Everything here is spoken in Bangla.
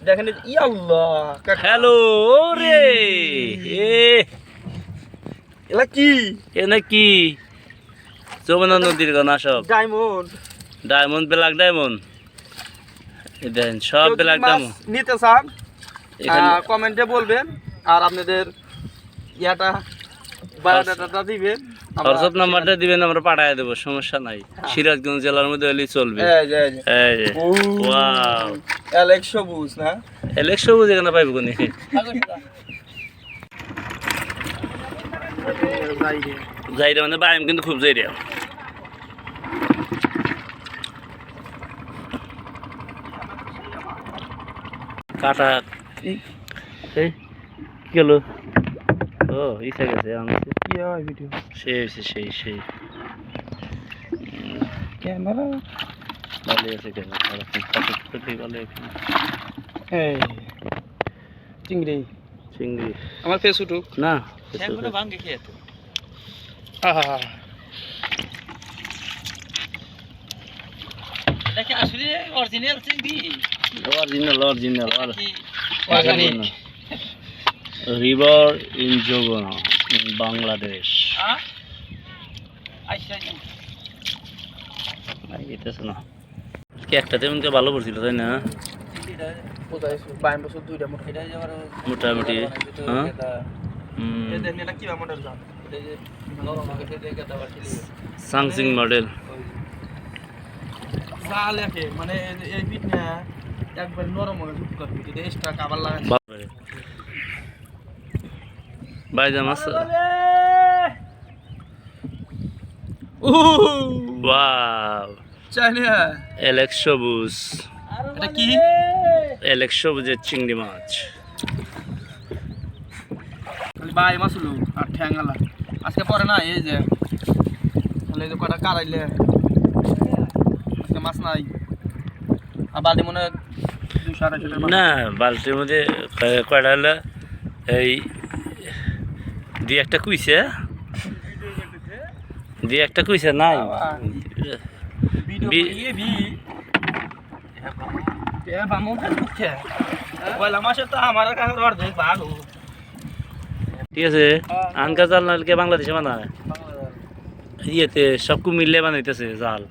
দেখেন ইয়াল্লাহ হ্যালো রে এলা কি এনে কি যমুনা নদীর গানা সব ডায়মন্ড ডায়মন্ড ব্ল্যাক ডায়মন্ড দেন সব ব্ল্যাক ডায়মন্ড নিতে চান কমেন্টে বলবেন আর আপনাদের ইয়াটা বায়োডাটাটা দিবেন হোয়াটসঅ্যাপ নাম্বারটা দিবেন আমরা পাঠিয়ে দেব সমস্যা নাই সিরাজগঞ্জ জেলার মধ্যে হলেই চলবে এই যে ওয়াও অ্যালেক্স সবুজ না অ্যালেক্স সবুজ এখানে পাইব কোনি যাইরে মানে বাইম কিন্তু খুব যাইরে কাটা এই কি হলো ও ইসা গেছে আমাকে কি হয় ভিডিও সেই ক্যামেরা ভালো আছে ক্যামেরা কত ভালো এখানে এই চিংড়ি আমার ফেস উঠুক না সেগুলো ভাঙে খেয়ে তো এটা কি আসলে অরিজিনাল চিংড়ি original organic river in Jogona in Bangladesh আইতেছে না কি একটা তেমনকে ভালো পড়ছিল তাই না মোটামুটি হ্যাঁ সামসিং মডেল মানে এই পিঠ না একবার নরম হয়ে যুক্ত করবি যদি এক্সট্রা কাভার লাগাই বাইজাম আছে ওয়াও চাইনা অ্যালেক্স সবুজ এটা কি অ্যালেক্স সবুজের চিংড়ি মাছ খালি বাই মাছলু আর ঠ্যাঙ্গালা আজকে পরে না এই যে তাহলে যে কটা কারাইলে আজকে মাছ নাই আর বালতি মনে 200-250 না বালতির মধ্যে কয়টা হলো এই দুই একটা কুইছে নাই ঠিক আছে আনকা জাল নালকে বাংলাদেশে বানায় ইয়েতে সবকু মিললে বানাইতেছে জাল